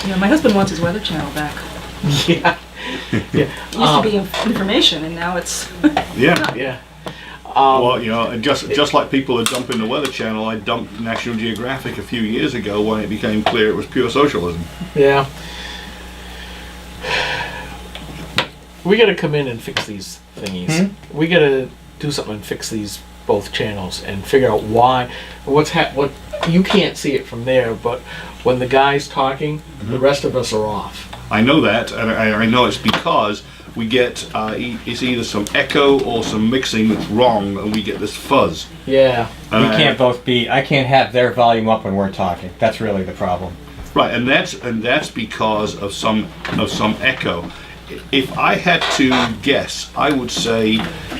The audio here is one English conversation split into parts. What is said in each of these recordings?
Yeah, my husband wants his Weather Channel back. Yeah. Yeah. It used to be information, and now it's... Yeah. Yeah. Well, you know, just like people are dumping the Weather Channel, I dumped National Geographic a few years ago when it became clear it was pure socialism. Yeah. We got to come in and fix these thingies. We got to do something and fix these both channels and figure out why. What you can't see it from there, but when the guy's talking, the rest of us are off. I know that, and I know it's because we get it's either some echo or some mixing that's wrong, and we get this fuzz. Yeah. We can't both be. I can't have their volume up when we're talking. That's really the problem. Right, and that's because of some echo. If I had to guess, I would say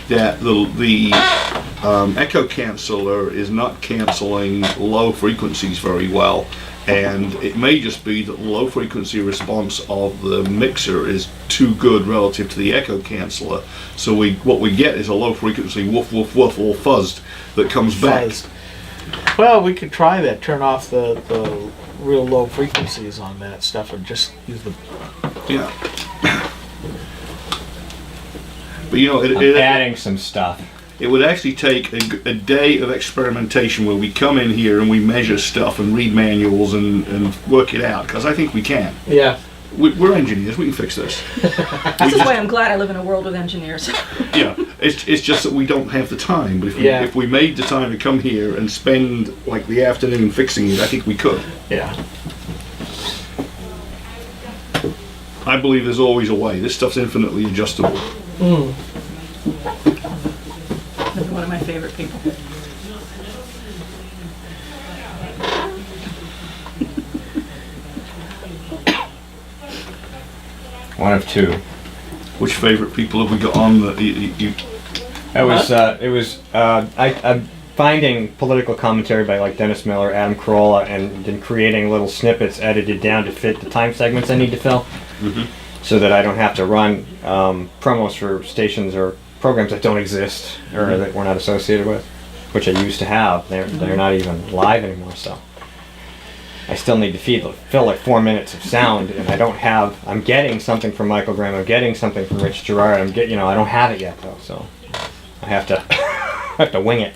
that the echo canceller is not canceling low frequencies very well, and it may just be that the low frequency response of the mixer is too good relative to the echo canceller. So what we get is a low frequency woof woof woof all fuzzed that comes back. Well, we could try that. Turn off the real low frequencies on that stuff and just use the... Yeah. But you know, adding some stuff. It would actually take a day of experimentation where we come in here and we measure stuff and read manuals and work it out, because I think we can. Yeah. We're engineers, we can fix this. This is why I'm glad I live in a world with engineers. Yeah, it's just that we don't have the time. But if we made the time to come here and spend like the afternoon fixing it, I think we could. Yeah. I believe there's always a way. This stuff's infinitely adjustable. Another one of my favorite people. One of two. Which favorite people have we got on that you? I'm finding political commentary by like Dennis Miller, Adam Carolla, and then creating little snippets edited down to fit the time segments I need to fill, so that I don't have to run promos for stations or programs that don't exist or that we're not associated with, which I used to have. They're not even live anymore, so I still need to fill like 4 minutes of sound, and I don't have. I'm getting something from Michael Graham. I'm getting something from Rich Gerard. I don't have it yet though, so I have to I have to wing it.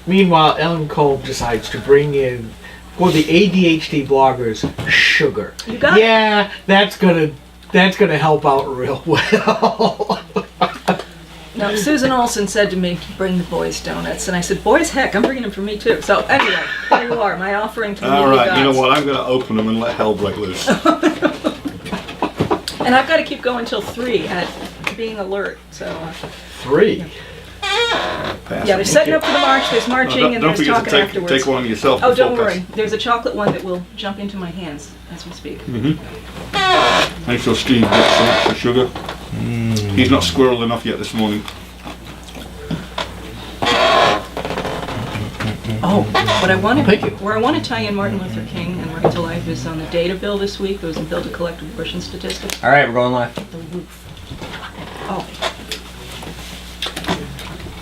Meanwhile, Ellen Kolb decides to bring in, for the ADHD bloggers, sugar. You got it? Yeah, that's gonna help out real well. No, Susan Olsen said to me, bring the boys donuts. And I said, boys, heck, I'm bringing them for me too. So anyway, there you are, my offering to the All right, gods. you know what? I'm going to open them and let hell break loose. And I've got to keep going till 3 at being alert. So 3. Pass yeah, it. they're setting up for the march. There's marching and don't there's forget talking to afterwards. take one yourself. Oh, before don't worry. pass. There's a chocolate one that will jump into my hands as we speak. Make sure Steve gets some extra sugar. He's not squirrel enough yet this morning. Oh, but I want Thank you. to, where I want to tie in Martin Luther King and Right to Life is on the data bill this week. There was a bill to collect abortion statistics. All right, we're going live. The roof. Oh,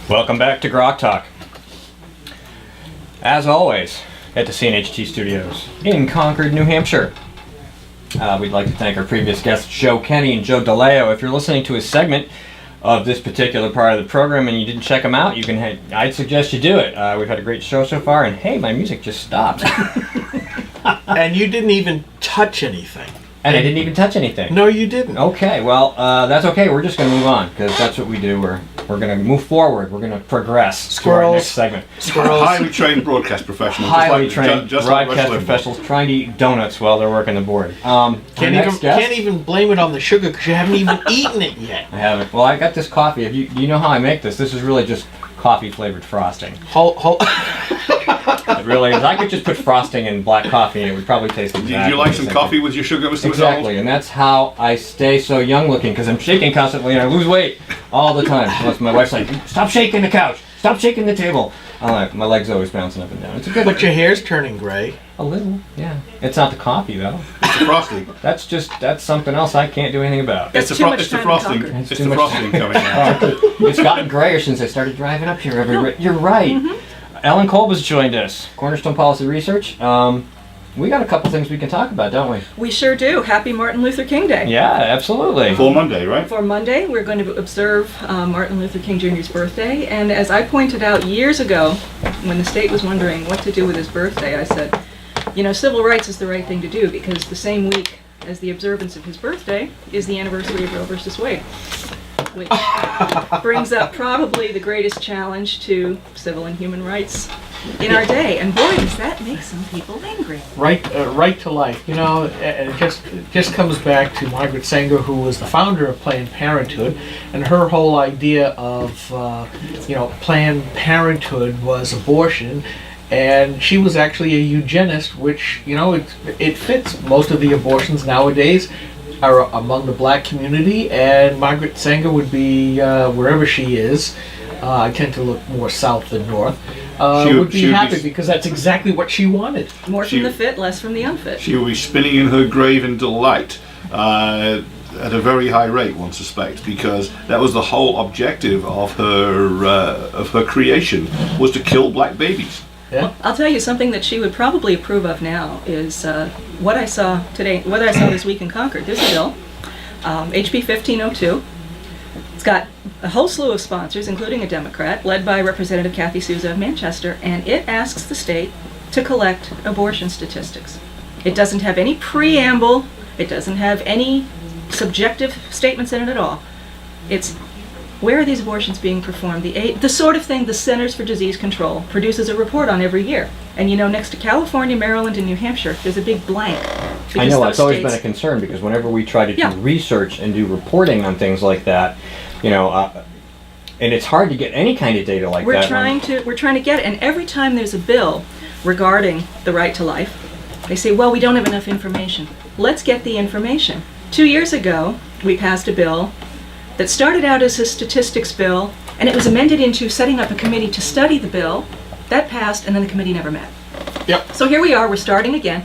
Welcome back to GrokTALK. As always, at the CNHT Studios in Concord, New Hampshire. We'd like to thank our previous guests, Joe Kenny and Joe DeLeo. If you're listening to a segment of this particular part of the program and you didn't check them out, I'd suggest you do it. We've had a great show so far, and hey, my music just stopped. And you didn't even touch anything. And I didn't even touch anything. No, you didn't. Okay, well, that's okay. We're just going to move on, because that's what we do. We're going to move forward. We're going to progress to our next segment. Highly trained broadcast professionals. Highly trained just like broadcast Rush Limbaugh. professionals trying to eat donuts while they're working the board. Can't even blame it on the sugar because you haven't even eaten it yet. I haven't. Well, I got this coffee. Do you know how I make this? This is really just coffee-flavored frosting. It really is. I could just put frosting in black coffee and it would probably taste exactly Did you like the some same. coffee with your sugar, Mr. Exactly, McDonald? and that's how I stay so young looking, because I'm shaking constantly and I lose weight all the time. Plus my wife's like, stop shaking the couch, stop shaking the table. I'm like, my leg's always bouncing up and down. It's a good But your hair's turning gray. A little, yeah. It's not the coffee though. It's the frosting. That's something else I can't do anything about. That's It's too the much time to frosting. conquer. It's It's the too much frosting coming out. It's gotten grayer since I started driving up here every. You're right. Ellen Kolb has joined us, Cornerstone Policy Research. we got a couple things we can talk about, don't we? We sure do. Happy Martin Luther King Day. Yeah, absolutely. For Monday, right? For Monday, we're going to observe Martin Luther King Jr.'s birthday. And as I pointed out years ago, when the state was wondering what to do with his birthday, I said, civil rights is the right thing to do because the same week as the observance of his birthday is the anniversary of Roe versus Wade, which brings up probably the greatest challenge to civil and human rights in our day. And boy, does that make some people angry. Right to life. And it just comes back to Margaret Sanger, who was the founder of Planned Parenthood, and her whole idea of Planned Parenthood was abortion. And she was actually a eugenist, which, it fits. Most of the abortions nowadays are among the black community, and Margaret Sanger would be, wherever she is, I tend to look more south than north, would be happy because that's exactly what she wanted. More from the fit, less from the unfit. She will be spinning in her grave in delight. At a very high rate, one suspects, because that was the whole objective of her creation, was to kill black babies. Yeah. Well, I'll tell you something that she would probably approve of now is what I saw this week in Concord. There's a bill, HB 1502. It's got a whole slew of sponsors, including a Democrat, led by Representative Kathy Souza of Manchester, and it asks the state to collect abortion statistics. It doesn't have any preamble. It doesn't have any subjective statements in it at all. It's where are these abortions being performed? The sort of thing the Centers for Disease Control produces a report on every year. And next to California, Maryland, and New Hampshire, there's a big blank. I know, it's always been a concern because whenever we try to do research and do reporting on things like that, and it's hard to get any kind of data like that. We're trying to get it, and every time there's a bill regarding the right to life, they say, well, we don't have enough information. Let's get the information. 2 years ago, we passed a bill that started out as a statistics bill, and it was amended into setting up a committee to study the bill. That passed, and then the committee never met. Yep. So here we are, we're starting again.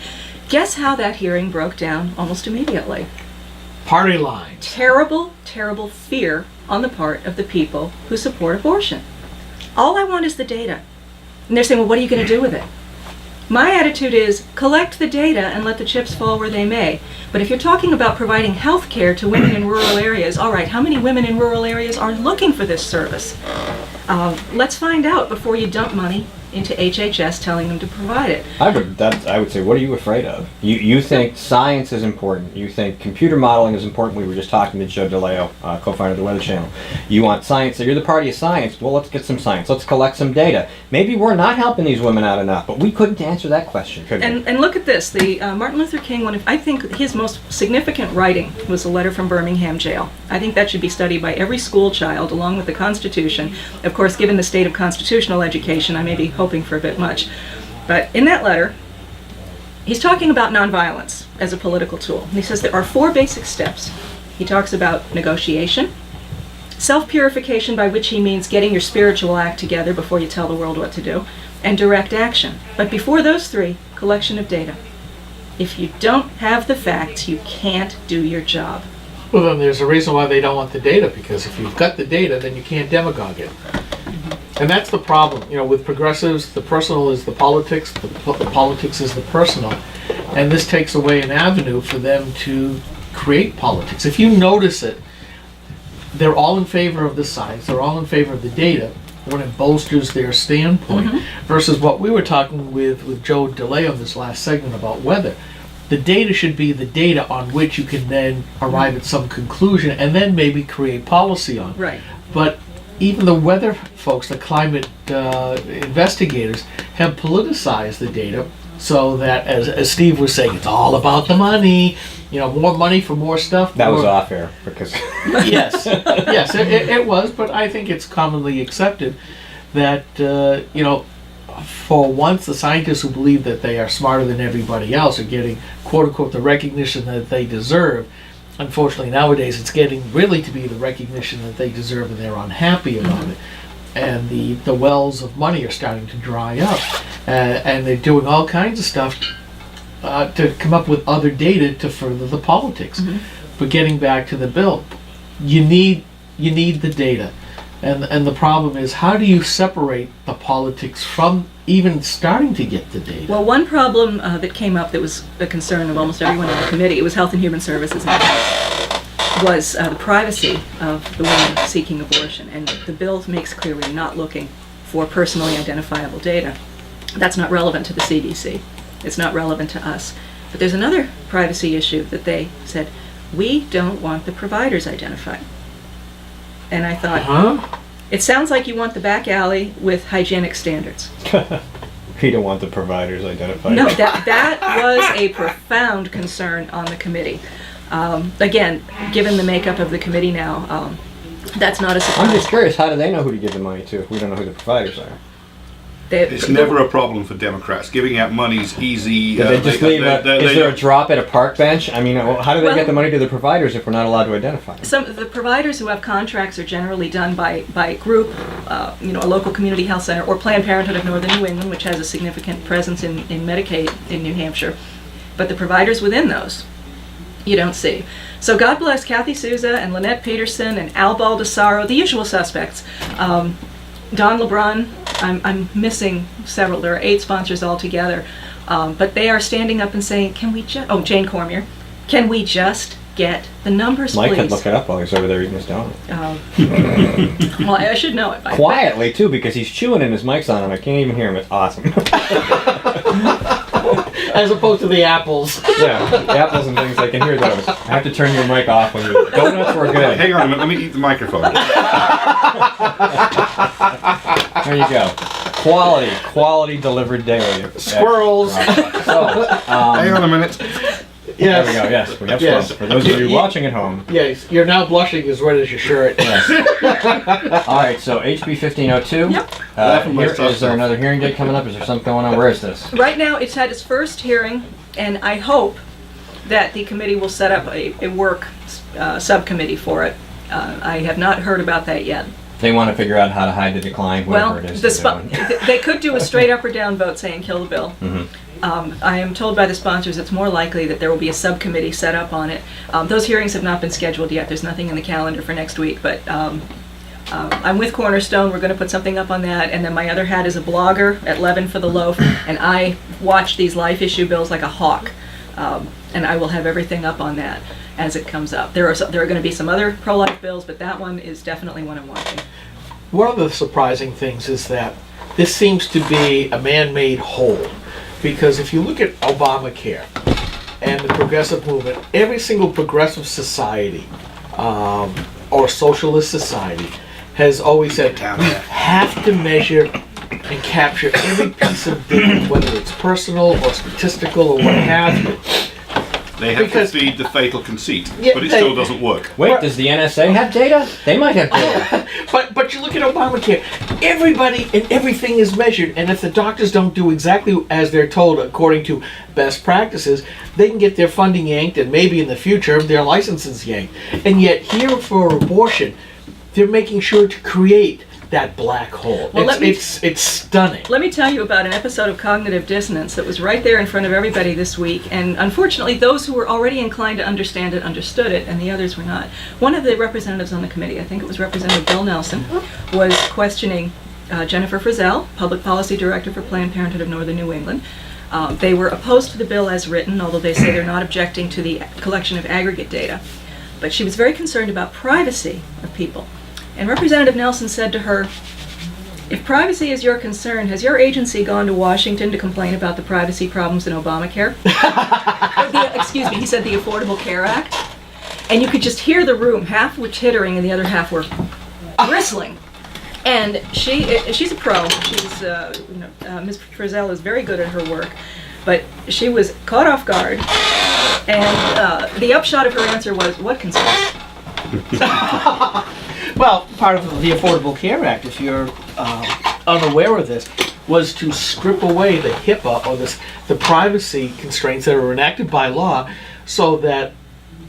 Guess how that hearing broke down almost immediately? Party lines. Terrible, terrible fear on the part of the people who support abortion. All I want is the data. And they're saying, well, what are you going to do with it? My attitude is collect the data and let the chips fall where they may. But if you're talking about providing health care to women in rural areas, all right, how many women in rural areas are looking for this service? Let's find out before you dump money into HHS telling them to provide it. I would say, what are you afraid of? You think science is important. You think computer modeling is important. We were just talking to Joe DeLeo, co-founder of the Weather Channel. You want science, so you're the party of science. Well, let's get some science. Let's collect some data. Maybe we're not helping these women out enough, but we couldn't answer that question, could we? And look at this. The Martin Luther King, I think his most significant writing was a letter from Birmingham jail. I think that should be studied by every school child along with the Constitution. Of course, given the state of constitutional education, I may be hoping for a bit much. But in that letter, he's talking about nonviolence as a political tool. And he says there are 4 basic steps. He talks about negotiation, self-purification, by which he means getting your spiritual act together before you tell the world what to do, and direct action. But before those 3, collection of data. If you don't have the facts, you can't do your job. Well, then there's a reason why they don't want the data, because if you've got the data, then you can't demagogue it. And that's the problem. With progressives, the personal is the politics, the politics is the personal. And this takes away an avenue for them to create politics. If you notice it, they're all in favor of the science, they're all in favor of the data when it bolsters their standpoint, versus what we were talking with Joe DeLeo in this last segment about weather. The data should be the data on which you can then arrive at some conclusion and then maybe create policy on. Right. But even the weather folks, the climate investigators, have politicized the data so that, as Steve was saying, it's all about the money. More money for more stuff. That was off air because. Yes, it was, but I think it's commonly accepted that for once the scientists who believe that they are smarter than everybody else are getting quote unquote the recognition that they deserve. Unfortunately, nowadays it's getting really to be the recognition that they deserve, and they're unhappy about it. And the wells of money are starting to dry up, and they're doing all kinds of stuff to come up with other data to further the politics. But getting back to the bill, you need the data. And the problem is, how do you separate the politics from even starting to get the data? Well, one problem that came up that was a concern of almost everyone on the committee, it was Health and Human Services, was the privacy of the women seeking abortion. And the bill makes clear we're not looking for personally identifiable data. That's not relevant to the CDC. It's not relevant to us. But there's another privacy issue that they said, we don't want the providers identified. And I thought, Huh? it sounds like you want the back alley with hygienic standards. We don't want the providers identified. No, that was a profound concern on the committee. Again, given the makeup of the committee now, that's not a I'm surprise. just curious, how do they know who to give the money to if we don't know who the providers are? It's never a problem for Democrats. Giving out money's easy. Do they just leave is there a drop at a park bench? I mean, how do they get the money to the providers if we're not allowed to identify them? Some of the providers who have contracts are generally done by group, a local community health center, or Planned Parenthood of Northern New England, which has a significant presence in Medicaid in New Hampshire. But the providers within those, you don't see. So God bless Kathy Souza and Lynette Peterson and Al Baldessaro, the usual suspects. Don LeBrun, I'm missing several. There are 8 sponsors altogether. But they are standing up and saying, can we just... Oh, Jane Cormier. Can we just get the numbers, Mike please? could look it up while he's over there eating his donut. Well, I should know it. Quietly, too, because he's chewing and his mic's on and I can't even hear him. It's awesome. As opposed to the apples. Yeah, apples and things, I can hear those. I have to turn your mic off when you... Donuts were good. Hang on a minute, let me eat the microphone. There you go. Quality delivered daily. Squirrels. So, Hang on a minute. Yes. there we go, yes, we have Yes. squirrels. For those of you watching at home. Yes, you're now blushing as red as your shirt. Yes. All right, so HB 1502. Yep. Is there another hearing date coming up? Is there something going on? Where is this? Right now, it's had its first hearing, and I hope that the committee will set up a work subcommittee for it. I have not heard about that yet. They want to figure out how to hide the decline, Well, whatever it is. they're doing. they could do a straight up or down vote saying kill the bill. Mhm. I am told by the sponsors it's more likely that there will be a subcommittee set up on it. Those hearings have not been scheduled yet. There's nothing in the calendar for next week, but I'm with Cornerstone. We're going to put something up on that. And then my other hat is a blogger at Levin for the Loaf, and I watch these life issue bills like a hawk. And I will have everything up on that as it comes up. There are going to be some other pro-life bills, but that one is definitely one I'm watching. One of the surprising things is that this seems to be a man-made whole. Because if you look at Obamacare and the progressive movement, every single progressive society or socialist society has always said we have to measure and capture every piece of data, whether it's personal or statistical or what have you. They have Because- to feed the fatal conceit, Yeah, but it they- still doesn't work. Wait, does the NSA have data? They might have data. But you look at Obamacare, everybody and everything is measured, and if the doctors don't do exactly as they're told according to best practices, they can get their funding yanked and maybe in the future their licenses yanked. And yet here for abortion, they're making sure to create that black hole. Well, It's stunning. Let me tell you about an episode of cognitive dissonance that was right there in front of everybody this week, and unfortunately those who were already inclined to understand it understood it, and the others were not. One of the representatives on the committee, I think it was Representative Bill Nelson, was questioning Jennifer Frizzell, Public Policy Director for Planned Parenthood of Northern New England. They were opposed to the bill as written, although they say they're not objecting to the collection of aggregate data. But she was very concerned about privacy of people. And Representative Nelson said to her, if privacy is your concern, has your agency gone to Washington to complain about the privacy problems in Obamacare? Excuse me, he said the Affordable Care Act. And you could just hear the room, half were tittering and the other half were bristling. And she's a pro. She's, Ms. Frizzell is very good at her work. But she was caught off guard. And the upshot of her answer was, what concerns? Well, part of the Affordable Care Act, if you're unaware of this, was to strip away the HIPAA or the privacy constraints that are enacted by law so that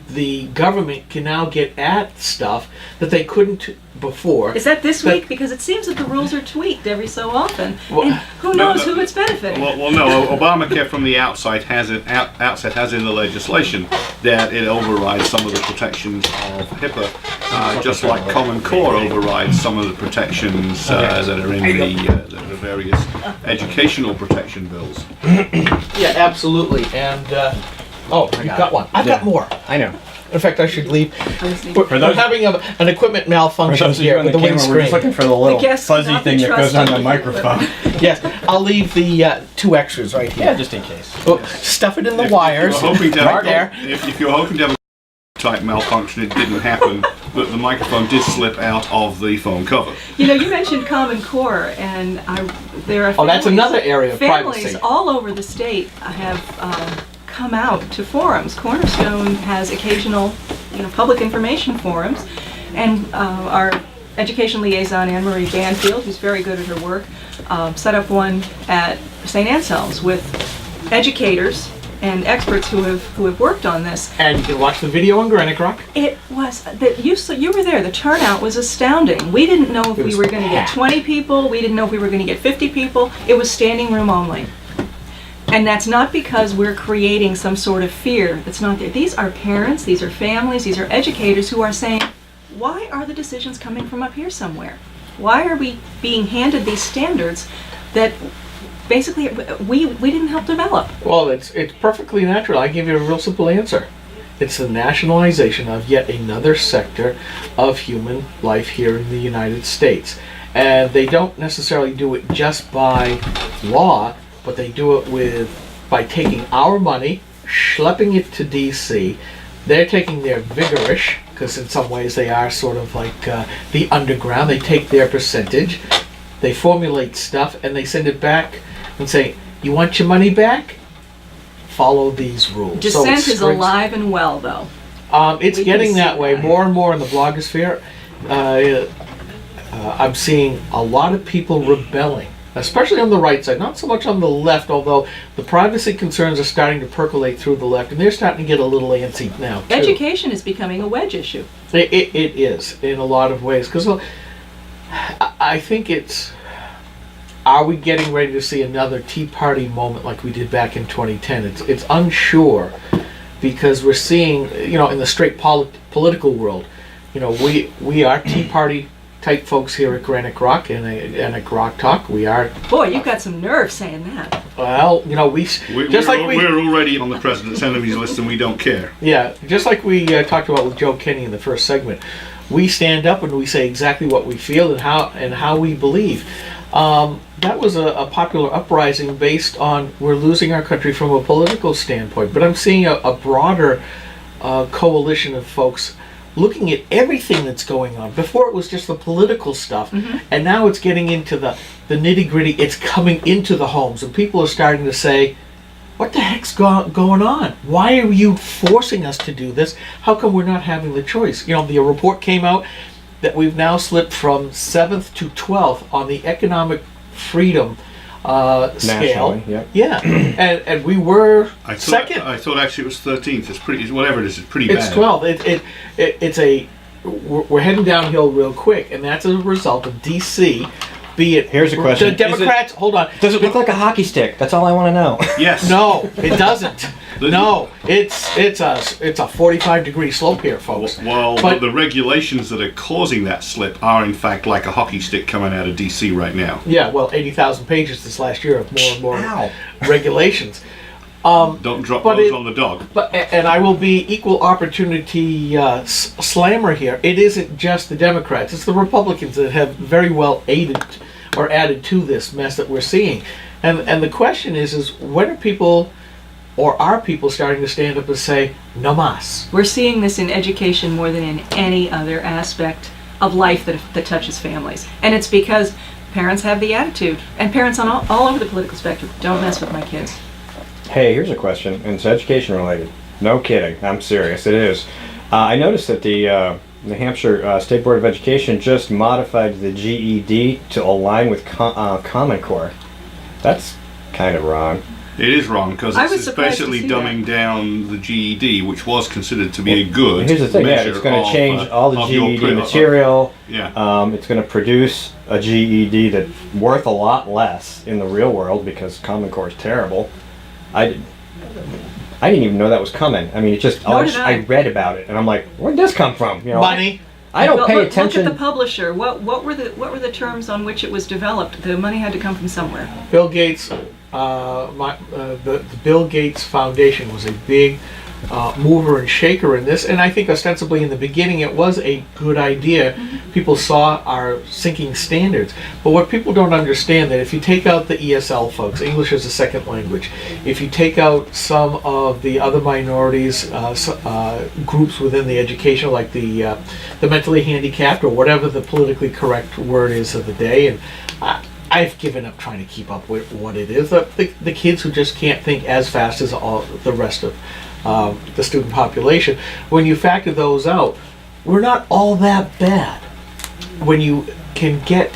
the government can now get at stuff that they couldn't before. Is that this But- week? Because it seems that the rules are tweaked every so often. Well, And who no, knows no. who it's benefiting? Well, no. Obamacare from the outset has in the legislation that it overrides some of the protections of HIPAA just like Common Core overrides some of the protections that are in the various educational protection bills. Yeah, absolutely. And you've got one. I've got more. I know. In fact, I should leave. We're those- having an equipment For malfunction those of you here on with the the camera, we're just windscreen. looking for the little The guests fuzzy cannot be thing that goes on the trusted. microphone. Yes, I'll leave the 2 extras right here. Yeah, just in case. Oh, stuff it in the If wires. you're hoping to Right there. if you're hoping to have a type malfunction, it didn't happen, but the microphone did slip out of the phone cover. You know, you mentioned Common Core, and there are Oh, that's families- another area of families privacy. all over the state have come out to forums. Cornerstone has occasional, public information forums, and our education liaison, Anne Marie Banfield, who's very good at her work, set up one at St. Anselm's with educators and experts who have worked on this. And you can watch the video on GrokTALK. It was that you were there. The turnout was astounding. We didn't know if It we was were going to get packed. 20 people. We didn't know if we were going to get 50 people. It was standing room only. And that's not because we're creating some sort of fear that's not there. These are parents, these are families, these are educators who are saying, why are the decisions coming from up here somewhere? Why are we being handed these standards that basically we didn't help develop? Well, it's perfectly natural. I give you a real simple answer. It's the nationalization of yet another sector of human life here in the United States. And they don't necessarily do it just by law, but they do it by taking our money, schlepping it to DC. They're taking their vigorish, because in some ways they are sort of like the underground. They take their percentage, they formulate stuff, and they send it back and say, you want your money back? Follow these rules. So Dissent it is springs- alive and well, though. It's We can getting see that way that. more and more in the blogosphere. I'm seeing a lot of people rebelling, especially on the right side, not so much on the left, although the privacy concerns are starting to percolate through the left, and they're starting to get a little antsy now, too. Education is becoming a wedge issue. It is, in a lot of ways, because I think it's, are we getting ready to see another Tea Party moment like we did back in 2010? It's unsure, because we're seeing, in the straight political world, we are Tea Party type folks here at GrokTALK and at GrokTALK. We are, Boy, you've got some nerve saying that. well, We're already on the president's enemies list, and we don't care. Yeah, just like we talked about with Joe Kenny in the first segment, we stand up and we say exactly what we feel and how we believe. That was a popular uprising based on we're losing our country from a political standpoint. But I'm seeing a broader coalition of folks looking at everything that's going on. Before it was just the political stuff, and now it's getting into the nitty-gritty. It's coming into the homes, and people are starting to say, what the heck's going on? Why are you forcing us to do this? How come we're not having the choice? The report came out that we've now slipped from 7th to 12th on the economic freedom scale. Nationally, yep. Yeah, and we were I thought, second. I thought actually it was 13th. It's pretty, whatever it is, it's pretty It's bad. 12. We're heading downhill real quick, and that's a result of DC. Be it Here's a question. The Democrats. Hold on. Does it look like a hockey stick? That's all I want to know. Yes. No, it doesn't. No, it's a 45-degree slope here, folks. Well, But- the regulations that are causing that slip are in fact like a hockey stick coming out of DC right now. Yeah, well, 80,000 pages this last year of more and more Ow. regulations. Don't drop But those it- on the dog. But and I will be equal opportunity slammer here. It isn't just the Democrats; it's the Republicans that have very well aided or added to this mess that we're seeing. And the question is when are people, or are people starting to stand up and say no mas? We're seeing this in education more than in any other aspect of life that touches families. And it's because parents have the attitude, and parents on all over the political spectrum, don't mess with my kids. Hey, here's a question, and it's education related. No kidding, I'm serious, it is. I noticed that the New Hampshire State Board of Education just modified the GED to align with Common Core. That's kind of wrong. It is wrong because I was it's surprised to basically see dumbing down the GED, which was considered to be a good Here's the thing, yeah, measure it's going to of, change all the of your GED pre- material. Yeah. It's going to produce a GED that's worth a lot less in the real world because Common Core is terrible. I didn't even know that was coming. I mean, it just Nor did I. read about it and I'm like, where'd this come from? Money. I don't Well, pay look attention. at the publisher. What were the terms on which it was developed? The money had to come from somewhere. Bill Gates, the Bill Gates Foundation was a big mover and shaker in this, and I think ostensibly in the beginning it was a good idea. People saw our sinking standards, but what people don't understand that if you take out the ESL folks, English as a second language, if you take out some of the other minorities, groups within the education, like the mentally handicapped or whatever the politically correct word is of the day, and I've given up trying to keep up with what it is. The kids who just can't think as fast as all the rest of the student population. When you factor those out, we're not all that bad. When you can get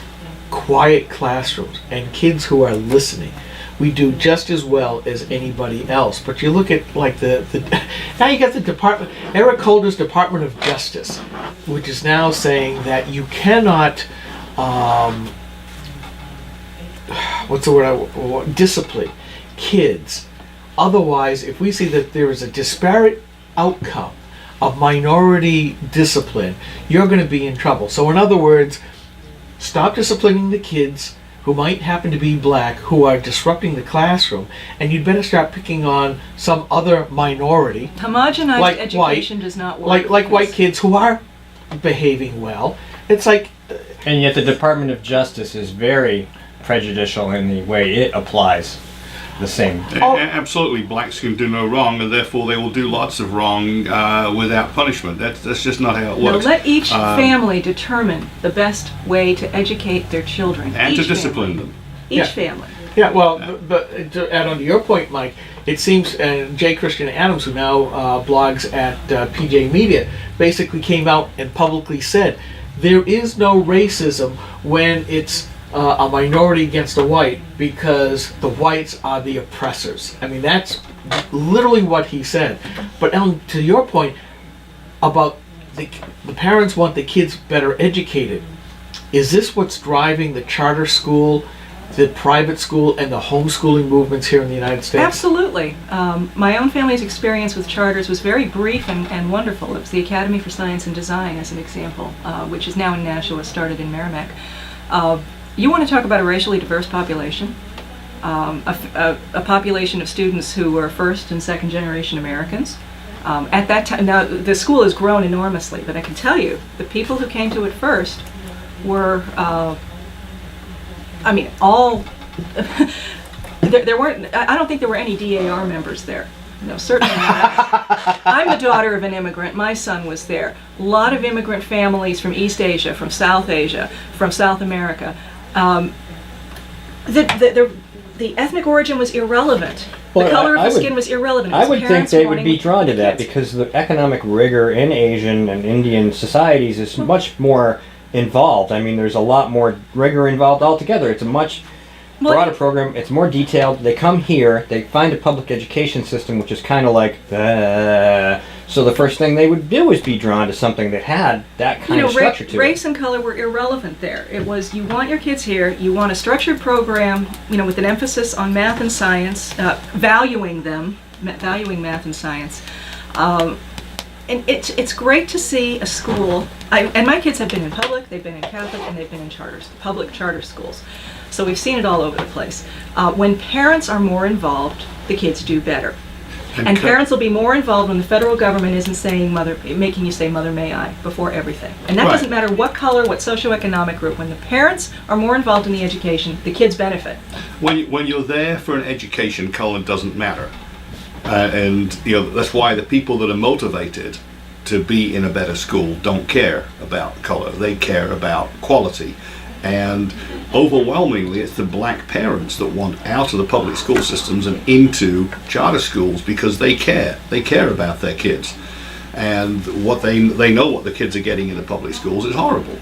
quiet classrooms and kids who are listening, we do just as well as anybody else. But you look at like the now you got the department, Eric Holder's Department of Justice, which is now saying that you cannot what's the word? Discipline kids. Otherwise, if we see that there is a disparate outcome of minority discipline, you're going to be in trouble. So in other words, stop disciplining the kids who might happen to be black, who are disrupting the classroom, and you'd better start picking on some other minority. Homogenized Like education does not work. Like white kids who are behaving well. It's like... And yet the Department of Justice is very prejudicial in the way it applies the same. Absolutely, blacks can do no wrong, and therefore they will do lots of wrong without punishment. That's just not how it No, works. let each family determine the best way to educate their children. And Each to discipline family. them. Each Yeah. family. Yeah, well, but to add on to your point, Mike, it seems J. Christian Adams, who now blogs at PJ Media, basically came out and publicly said, there is no racism when it's a minority against a white, because the whites are the oppressors. I mean, that's literally what he said. But Ellen, to your point about the parents want the kids better educated, is this what's driving the charter school, the private school, and the homeschooling movements here in the United States? Absolutely. My own family's experience with charters was very brief and wonderful. It was the Academy for Science and Design, as an example, which is now in Nashua, started in Merrimack. You want to talk about a racially diverse population, a population of students who were first and second generation Americans. At that time, now the school has grown enormously, but I can tell you, the people who came to it first were, all, there weren't, I don't think there were any DAR members there. No, certainly not. I'm the daughter of an immigrant. My son was there. A lot of immigrant families from East Asia, from South Asia, from South America. The ethnic origin was irrelevant. Well, the color I of the would- skin was irrelevant. It I was would think parents they would wanting be drawn to that kids. because the economic rigor in Asian and Indian societies is much more involved. I mean, there's a lot more rigor involved altogether. It's a much broader program. It's more detailed. They come here, they find a public education system which is kind of like, so the first thing they would do is be drawn to something that had that kind of structure to it. Race and color were irrelevant there. It was, you want your kids here, you want a structured program, with an emphasis on math and science, valuing math and science. And it's great to see a school, and my kids have been in public, they've been in Catholic, and they've been in public charter schools. So we've seen it all over the place. When parents are more involved, the kids do better. And parents will be more involved when the federal government isn't saying making you say "Mother, may I" before everything. And that Right. doesn't matter what color, what socioeconomic group. When the parents are more involved in the education, the kids benefit. When you're there for an education, color doesn't matter. And that's why the people that are motivated to be in a better school don't care about color. They care about quality. And overwhelmingly, it's the black parents that want out of the public school systems and into charter schools because they care. They care about their kids. And what they know what the kids are getting in the public schools is horrible.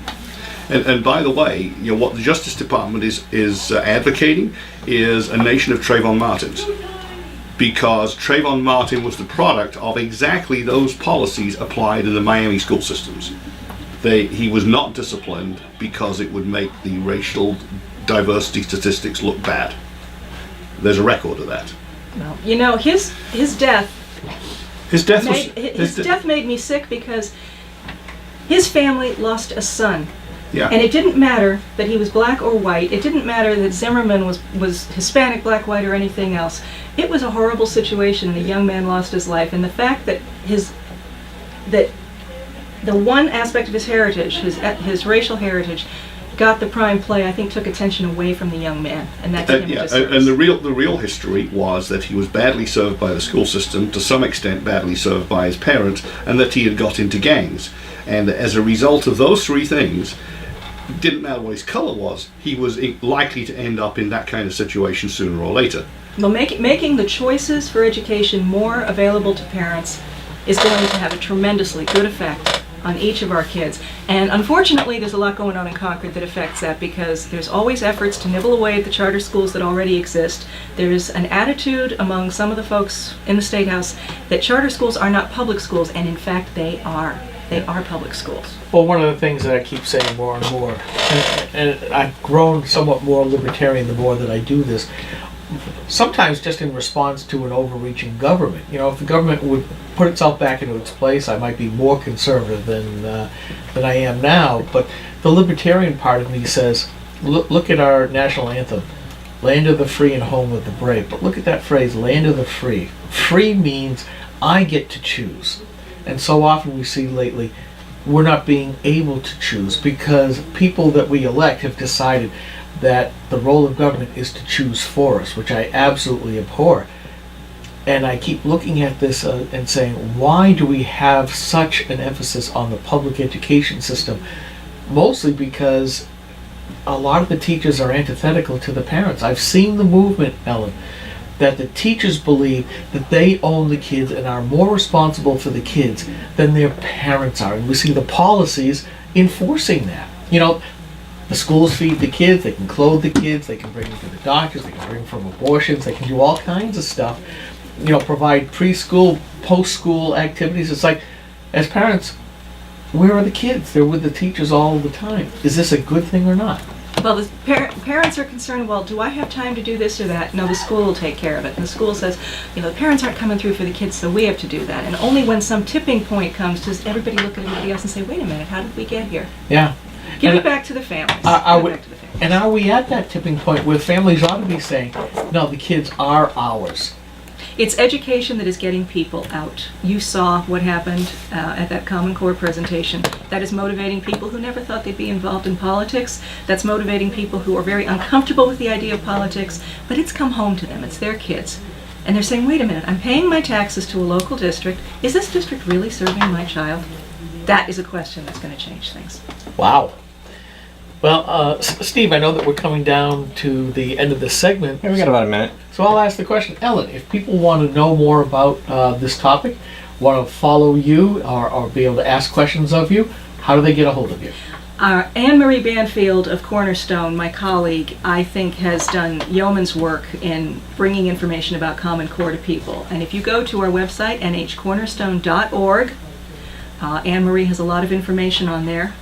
And by the way, what the Justice Department is advocating is a nation of Trayvon Martins. Because Trayvon Martin was the product of exactly those policies applied in the Miami school systems. He was not disciplined because it would make the racial diversity statistics look bad. There's a record of that. Well, his death His death was death made me sick because His family lost a son. Yeah. And it didn't matter that he was black or white. It didn't matter that Zimmerman was Hispanic, black, white, or anything else. It was a horrible situation, and a young man lost his life. And the fact that the one aspect of his heritage, his racial heritage, got the prime play, I think took attention away from the young man, and that did him a Yeah, disservice. and the real history was that he was badly served by the school system, to some extent badly served by his parents, and that he had got into gangs. And as a result of those three things, it didn't matter what his color was, he was likely to end up in that kind of situation sooner or later. Well, making the choices for education more available to parents is going to have a tremendously good effect on each of our kids. And unfortunately, there's a lot going on in Concord that affects that, because there's always efforts to nibble away at the charter schools that already exist. There's an attitude among some of the folks in the State House that charter schools are not public schools, and in fact they are. They are public schools. Well, one of the things that I keep saying more and more, and I've grown somewhat more libertarian the more that I do this, sometimes just in response to an overreaching government. You know, if the government would put itself back into its place, I might be more conservative than I am now. But the libertarian part of me says, look at our national anthem, land of the free and home of the brave. But look at that phrase, land of the free. Free means I get to choose. And so often we see lately, we're not being able to choose because people that we elect have decided that the role of government is to choose for us, which I absolutely abhor. And I keep looking at this and saying, why do we have such an emphasis on the public education system? Mostly because a lot of the teachers are antithetical to the parents. I've seen the movement, Ellen, that the teachers believe that they own the kids and are more responsible for the kids than their parents are. And we see the policies enforcing that. You know, the schools feed the kids, they can clothe the kids, they can bring them to the doctors, they can bring them from abortions, they can do all kinds of stuff. You know, provide preschool, post-school activities. It's like, as parents, where are the kids? They're with the teachers all the time. Is this a good thing or not? Well, the parents are concerned, well, do I have time to do this or that? No, the school will take care of it. And the school says, you know, the parents aren't coming through for the kids, so we have to do that. And only when some tipping point comes does everybody look at everybody else and say, wait a minute, how did we get here? Yeah. Give it back to the families. And are we at that tipping point where families ought to be saying, no, the kids are ours? It's education that is getting people out. You saw what happened at that Common Core presentation. That is motivating people who never thought they'd be involved in politics. That's motivating people who are very uncomfortable with the idea of politics, but it's come home to them. It's their kids. And they're saying, wait a minute, I'm paying my taxes to a local district. Is this district really serving my child? That is a question that's going to change things. Wow. Well, Steve, I know that we're coming down to the end of this segment. Yeah, we got about a minute. So I'll ask the question, Ellen, if people want to know more about this topic, want to follow you or be able to ask questions of you, how do they get a hold of you? Anne Marie Banfield of Cornerstone, my colleague, I think has done yeoman's work in bringing information about Common Core to people. And if you go to our website, nhcornerstone.org, Anne Marie has a lot of information on there.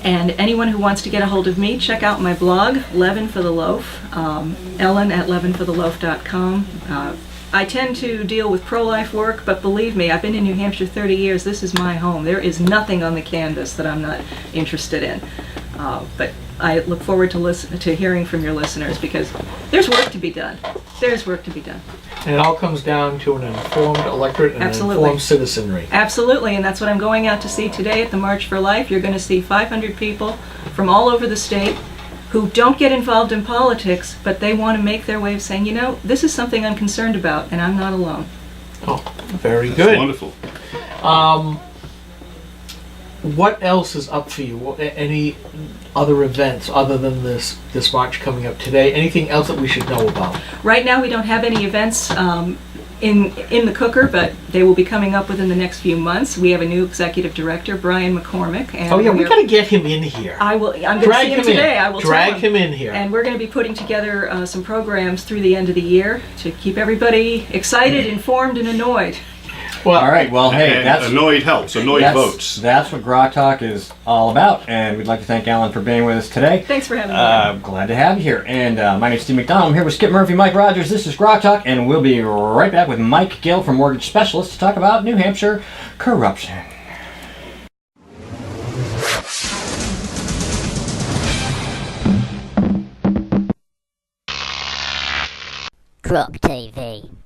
And anyone who wants to get a hold of me, check out my blog, Leaven for the Loaf, Ellen at leavenfortheloaf.com. I tend to deal with pro-life work, but believe me, I've been in New Hampshire 30 years. This is my home. There is nothing on the canvas that I'm not interested in. But I look forward to hearing from your listeners, because there's work to be done. There's work to be done. And it all comes down to an informed electorate and Absolutely. an informed citizenry. Absolutely, and that's what I'm going out to see today at the March for Life. You're going to see 500 people from all over the state who don't get involved in politics, but they want to make their way of saying, you know, this is something I'm concerned about, and I'm not alone. Oh, very That's good. wonderful. What else is up for you? Any other events other than this March coming up today? Anything else that we should know about? Right now, we don't have any events in the cooker, but they will be coming up within the next few months. We have a new executive director, Brian McCormick. And Oh yeah, we got to get him in here. I'm going to see him today. I will Drag tell him. him in here. And we're going to be putting together some programs through the end of the year to keep everybody excited, informed, and annoyed. Well, All right, well, hey, And that's annoyed helps. Annoyed votes. That's what GrokTALk is all about, and we'd like to thank Alan for being with us today. Thanks for having me. Glad to have you here. And my name's Steve McDonald. I'm here with Skip Murphy, Mike Rogers. This is GrokTALk, and we'll be right back with Mike Gill from Mortgage Specialists to talk about New Hampshire corruption. Grok TV.